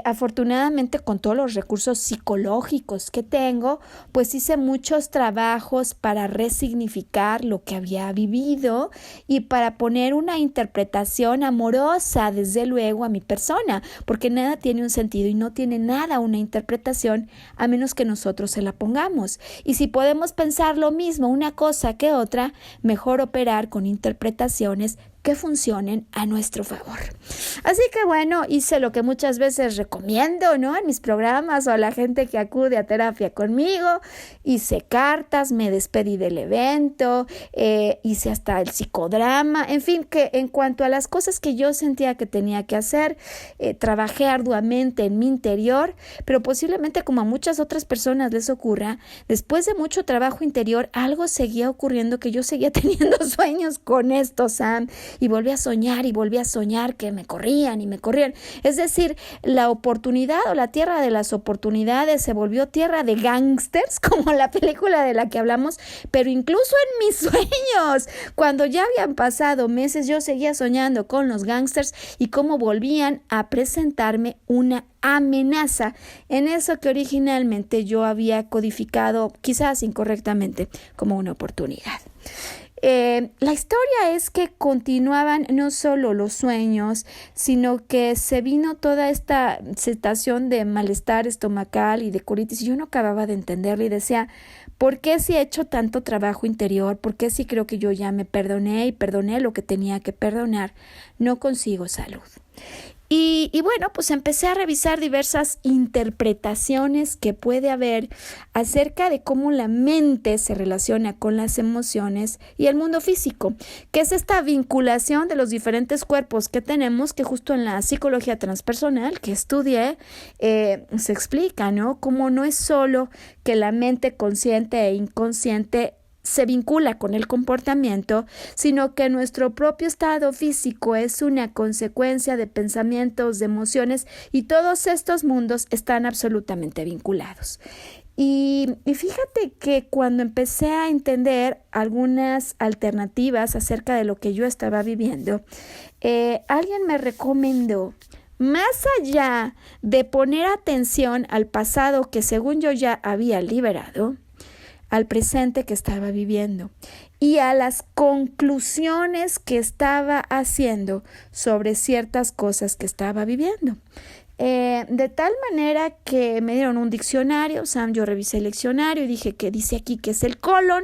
Afortunadamente, con todos los recursos psicológicos que tengo, pues hice muchos trabajos para resignificar lo que había vivido y para poner una interpretación amorosa, desde luego, a mi persona, porque nada tiene un sentido y no tiene nada una interpretación a menos que nosotros se la pongamos. Y si podemos pensar lo mismo una cosa que otra, mejor operar con interpretaciones que funcionen a nuestro favor. Así que bueno, hice lo que muchas veces recomiendo, ¿no? En mis programas o a la gente que acude a terapia conmigo. Hice cartas, me despedí del evento, hice hasta el psicodrama, en fin, que en cuanto a las cosas que yo sentía que tenía que hacer, trabajé arduamente en mi interior, pero posiblemente como a muchas otras personas les ocurra, después de mucho trabajo interior, algo seguía ocurriendo, que yo seguía teniendo sueños con esto, Sam, y volví a soñar que me corrían y me corrían. Es decir, la oportunidad o la tierra de las oportunidades se volvió tierra de gángsters, como la película de la que hablamos, pero incluso en mis sueños, cuando ya habían pasado meses, yo seguía soñando con los gángsters y cómo volvían a presentarme una amenaza en eso que originalmente yo había codificado, quizás incorrectamente, como una oportunidad. La historia es que continuaban no solo los sueños, sino que se vino toda esta sensación de malestar estomacal y de colitis. Y yo no acababa de entenderlo y decía, ¿por qué si he hecho tanto trabajo interior? ¿Por qué si creo que yo ya me perdoné y perdoné lo que tenía que perdonar? No consigo salud. Y bueno, pues empecé a revisar diversas interpretaciones que puede haber acerca de cómo la mente se relaciona con las emociones y el mundo físico, que es esta vinculación de los diferentes cuerpos que tenemos, que justo en la psicología transpersonal que estudié se explica, ¿no? Cómo no es solo que la mente consciente e inconsciente se vincula con el comportamiento, sino que nuestro propio estado físico es una consecuencia de pensamientos, de emociones, y todos estos mundos están absolutamente vinculados. Y fíjate que cuando empecé a entender algunas alternativas acerca de lo que yo estaba viviendo, alguien me recomendó, más allá de poner atención al pasado que según yo ya había liberado, al presente que estaba viviendo y a las conclusiones que estaba haciendo sobre ciertas cosas que estaba viviendo. De tal manera que me dieron un diccionario, Sam, yo revisé el diccionario y dije que dice aquí que es el colon,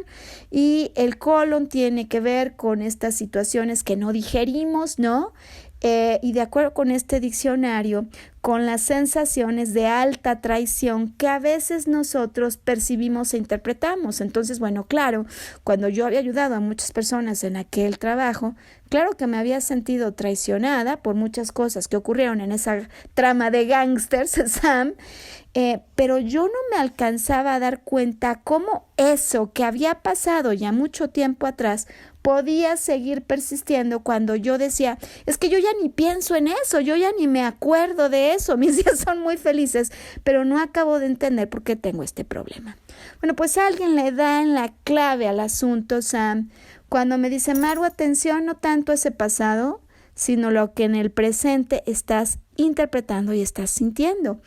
y el colon tiene que ver con estas situaciones que no digerimos, ¿no? Y de acuerdo con este diccionario, con las sensaciones de alta traición que a veces nosotros percibimos e interpretamos. Entonces, bueno, claro, cuando yo había ayudado a muchas personas en aquel trabajo, claro que me había sentido traicionada por muchas cosas que ocurrieron en esa trama de gángsters, Sam, pero yo no me alcanzaba a dar cuenta cómo eso que había pasado ya mucho tiempo atrás podía seguir persistiendo cuando yo decía, es que yo ya ni pienso en eso, yo ya ni me acuerdo de eso, mis días son muy felices, pero no acabo de entender por qué tengo este problema. Bueno, pues alguien le da en la clave al asunto, Sam, cuando me dice, Maru, atención, no tanto ese pasado, sino lo que en el presente estás interpretando y estás sintiendo.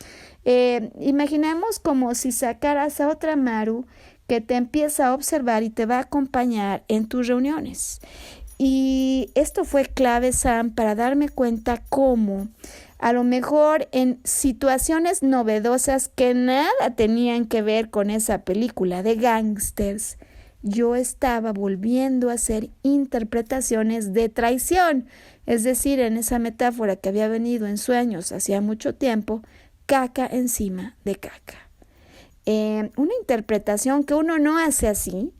Imaginemos como si sacaras a otra Maru que te empieza a observar y te va a acompañar en tus reuniones. Y esto fue clave, Sam, para darme cuenta cómo a lo mejor en situaciones novedosas que nada tenían que ver con esa película de gángsters, yo estaba volviendo a hacer interpretaciones de traición. Es decir, en esa metáfora que había venido en sueños hacía mucho tiempo, caca encima de caca. Una interpretación que uno no hace así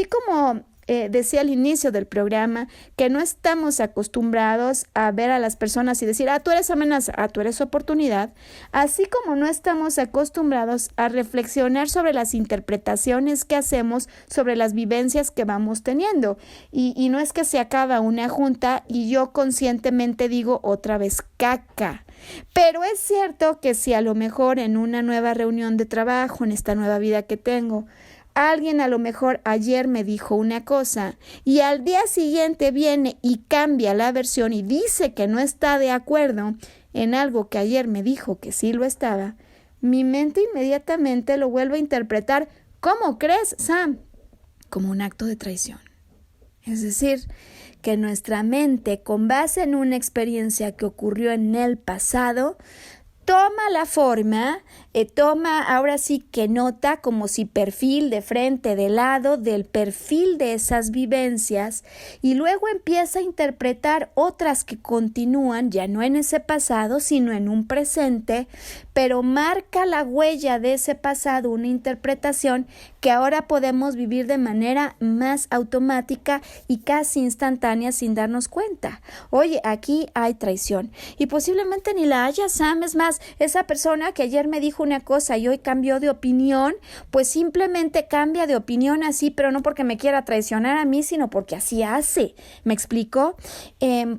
como decía al inicio del programa que no estamos acostumbrados a ver a las personas y decir, tú eres amenaza, tú eres oportunidad, así como no estamos acostumbrados a reflexionar sobre las interpretaciones que hacemos sobre las vivencias que vamos teniendo. Y no es que se acaba una junta y yo conscientemente digo otra vez caca. Pero es cierto que si a lo mejor en una nueva reunión de trabajo, en esta nueva vida que tengo, alguien a lo mejor ayer me dijo una cosa y al día siguiente viene y cambia la versión y dice que no está de acuerdo en algo que ayer me dijo que sí lo estaba, mi mente inmediatamente lo vuelve a interpretar, ¿cómo crees, Sam? Como un acto de traición. Es decir, que nuestra mente, con base en una experiencia que ocurrió en el pasado, toma la forma, toma ahora sí que nota como si perfil de frente, de lado, del perfil de esas vivencias y luego empieza a interpretar otras que continúan ya no en ese pasado, sino en un presente, pero marca la huella de ese pasado, una interpretación que ahora podemos vivir de manera más automática y casi instantánea sin darnos cuenta. Oye, aquí hay traición y posiblemente ni la haya, Sam. Es más, esa persona que ayer me dijo una cosa y hoy cambió de opinión, pues simplemente cambia de opinión así, pero no porque me quiera traicionar a mí, sino porque así hace. ¿Me explico?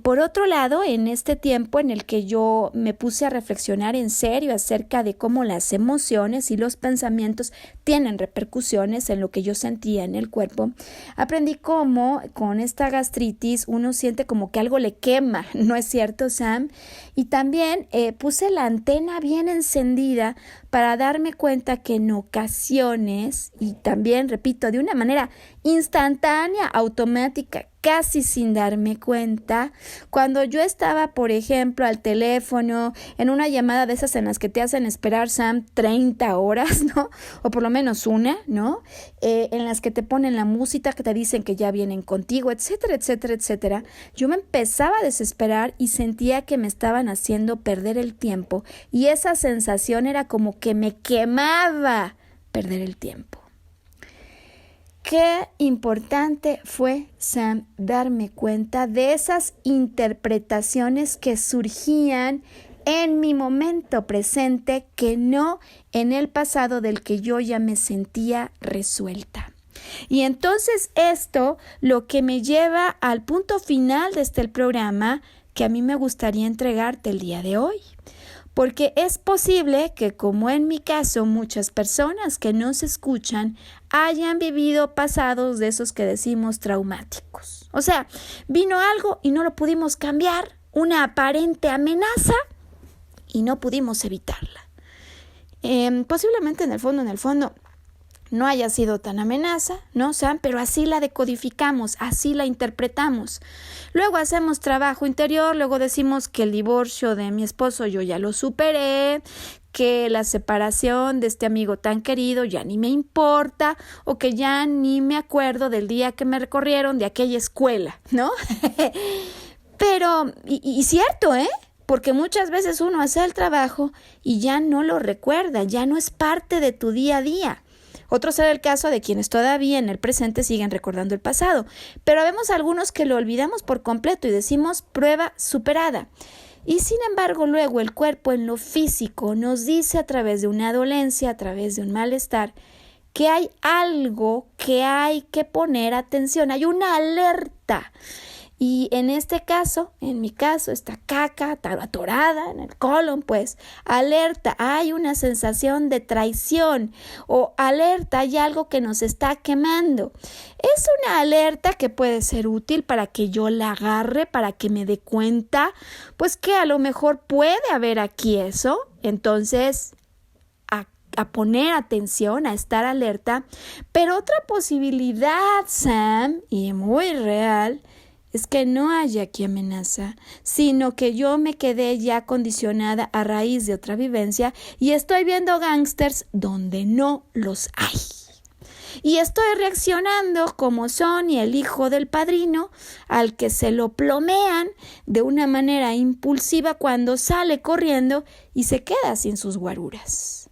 Por otro lado, en este tiempo en el que yo me puse a reflexionar en serio acerca de cómo las emociones y los pensamientos tienen repercusiones en lo que yo sentía en el cuerpo, aprendí cómo con esta gastritis uno siente como que algo le quema, ¿no es cierto, Sam? Y también puse la antena bien encendida para darme cuenta que en ocasiones, y también, repito, de una manera instantánea, automática, casi sin darme cuenta, cuando yo estaba, por ejemplo, al teléfono, en una llamada de esas en las que te hacen esperar, Sam, 30 horas, ¿no? O por lo menos una, ¿no? En las que te ponen la música, que te dicen que ya vienen contigo, etcétera, etcétera, etcétera. Yo me empezaba a desesperar y sentía que me estaban haciendo perder el tiempo y esa sensación era como que me quemaba perder el tiempo. Qué importante fue, Sam, darme cuenta de esas interpretaciones que surgían en mi momento presente, que no en el pasado del que yo ya me sentía resuelta. Y entonces esto lo que me lleva al punto final de este programa que a mí me gustaría entregarte el día de hoy. Porque es posible que, como en mi caso, muchas personas que nos escuchan hayan vivido pasados de esos que decimos traumáticos. O sea, vino algo y no lo pudimos cambiar, una aparente amenaza y no pudimos evitarla. Posiblemente en el fondo, no haya sido tan amenaza, ¿no, Sam? Pero así la decodificamos, así la interpretamos. Luego hacemos trabajo interior, luego decimos que el divorcio de mi esposo yo ya lo superé, que la separación de este amigo tan querido ya ni me importa, o que ya ni me acuerdo del día que me recorrieron de aquella escuela, ¿no? Pero, y cierto, porque muchas veces uno hace el trabajo y ya no lo recuerda, ya no es parte de tu día a día. Otro será el caso de quienes todavía en el presente siguen recordando el pasado, pero vemos algunos que lo olvidamos por completo y decimos prueba superada. Y sin embargo, luego el cuerpo en lo físico nos dice a través de una dolencia, a través de un malestar, que hay algo que hay que poner atención, hay una alerta. Y en este caso, en mi caso, esta caca atorada en el colon, pues, alerta, hay una sensación de traición o alerta, hay algo que nos está quemando. Es una alerta que puede ser útil para que yo la agarre, para que me dé cuenta, pues que a lo mejor puede haber aquí eso. Entonces, a poner atención, a estar alerta. Pero otra posibilidad, Sam, y muy real, es que no haya aquí amenaza, sino que yo me quedé ya condicionada a raíz de otra vivencia y estoy viendo gángsters donde no los hay. Y estoy reaccionando como Sonny, el hijo del padrino, al que se lo plomean de una manera impulsiva cuando sale corriendo y se queda sin sus guaruras.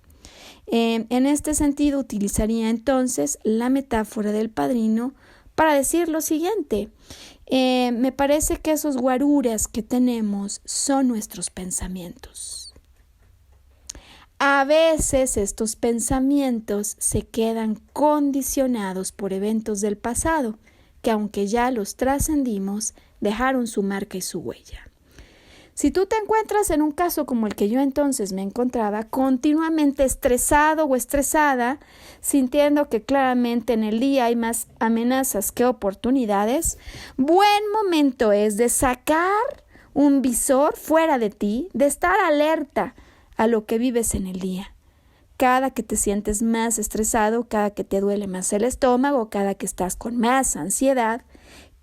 En este sentido, utilizaría entonces la metáfora del padrino para decir lo siguiente. Me parece que esos guaruras que tenemos son nuestros pensamientos. A veces estos pensamientos se quedan condicionados por eventos del pasado, que aunque ya los trascendimos, dejaron su marca y su huella. Si tú te encuentras en un caso como el que yo entonces me encontraba, continuamente estresado o estresada, sintiendo que claramente en el día hay más amenazas que oportunidades, buen momento es de sacar un visor fuera de ti, de estar alerta a lo que vives en el día. Cada que te sientes más estresado, cada que te duele más el estómago, cada que estás con más ansiedad,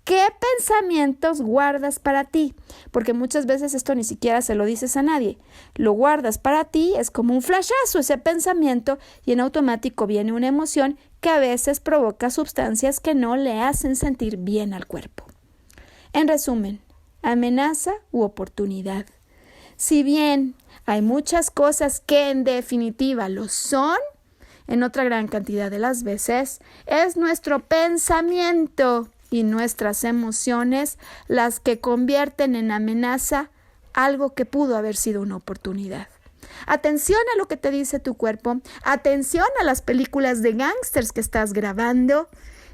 ¿qué pensamientos guardas para ti? Porque muchas veces esto ni siquiera se lo dices a nadie. Lo guardas para ti, es como un flashazo ese pensamiento y en automático viene una emoción que a veces provoca sustancias que no le hacen sentir bien al cuerpo. En resumen, amenaza u oportunidad. Si bien hay muchas cosas que en definitiva lo son, en otra gran cantidad de las veces es nuestro pensamiento y nuestras emociones las que convierten en amenaza algo que pudo haber sido una oportunidad. Atención a lo que te dice tu cuerpo, atención a las películas de gángsters que estás grabando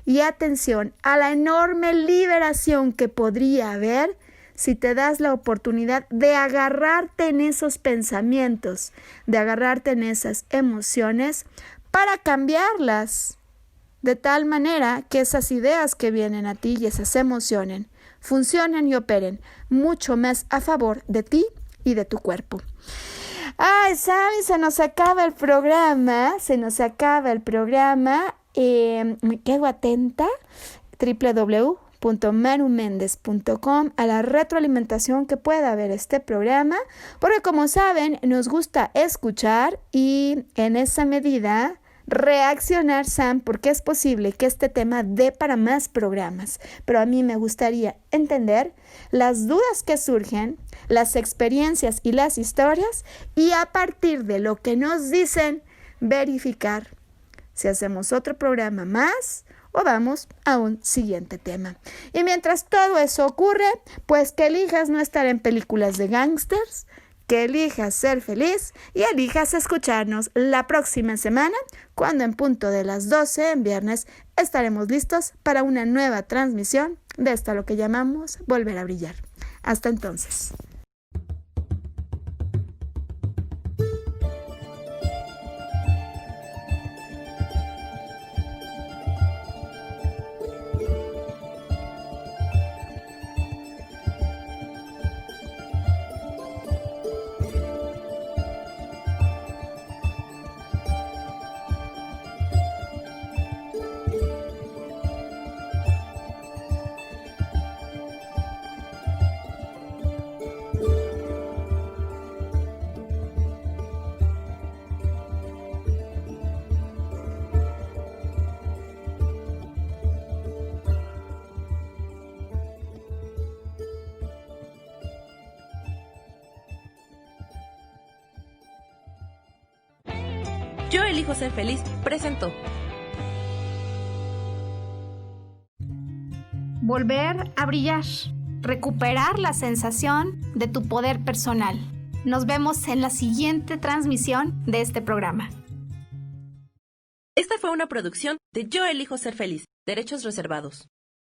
y atención a la enorme liberación que podría haber si te das la oportunidad de agarrarte en esos pensamientos, de agarrarte en esas emociones para cambiarlas. De tal manera que esas ideas que vienen a ti y esas emociones funcionen y operen mucho más a favor de ti y de tu cuerpo. Ay, Sammy, se nos acaba el programa. Me quedo atenta. www.marumendez.com a la retroalimentación que pueda haber este programa, porque como saben, nos gusta escuchar y en esa medida reaccionar, Sam, porque es posible que este tema dé para más programas, pero a mí me gustaría entender las dudas que surgen, las experiencias y las historias, y a partir de lo que nos dicen, verificar si hacemos otro programa más o vamos a un siguiente tema. Y mientras todo eso ocurre, pues que elijas no estar en películas de gángsters, que elijas ser feliz y elijas escucharnos la próxima semana, cuando en punto de las 12 en viernes estaremos listos para una nueva transmisión de esto a lo que llamamos Volver a Brillar. Hasta entonces. Yo elijo ser feliz presentó. Volver a brillar. Recuperar la sensación de tu poder personal. Nos vemos en la siguiente transmisión de este programa. Esta fue una producción de Yo elijo ser feliz. Derechos reservados.